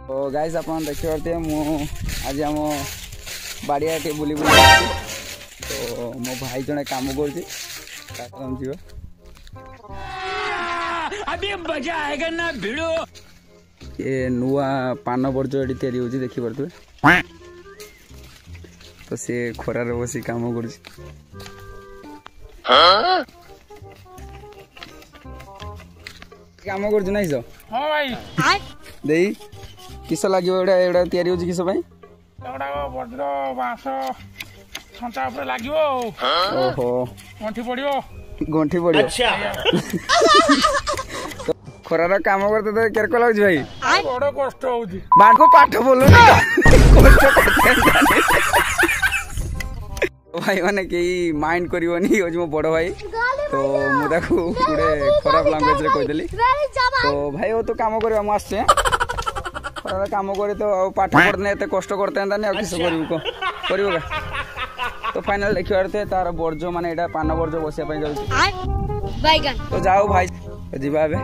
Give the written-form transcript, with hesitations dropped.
तो गाइस आप देखिए मु आज आम बाड़िया टे बुली बुली तो मो भाई जने काम कर अभी मजा आएगा ना भिड़ो। ये नुआ पान बर्ज ये तैयारी होची देखि परतु तो से खरार बसी काम कर काम कर नहीं सो हाँ भाई देई किस लागो एडा एडा तैयारी होची किस भाई एडा बज्र बांस छंटा ऊपर लागिवो ओहो गंठी पड़ियो गंठी पड़ियो अच्छा तो खरार काम करते तो केर को लागज भाई बड़ कष्ट होउची बाण को पाठ बोलो ना कष्ट करते भाई माने के माइंड करिवनी आज मो बड़ भाई तो मु ताकू गुडे खराब लैंग्वेज रे कहि देली तो भाई वो तो काम करबा मु आछे खराब काम करे तो पाठ पढ़ने एते कष्ट करते हैं ना किस करिवो का तो फाइनल देखिबारते तार बर्ज माने एटा पान बर्ज बसिया पई जाउची तो जाओ भाई जीवा बे।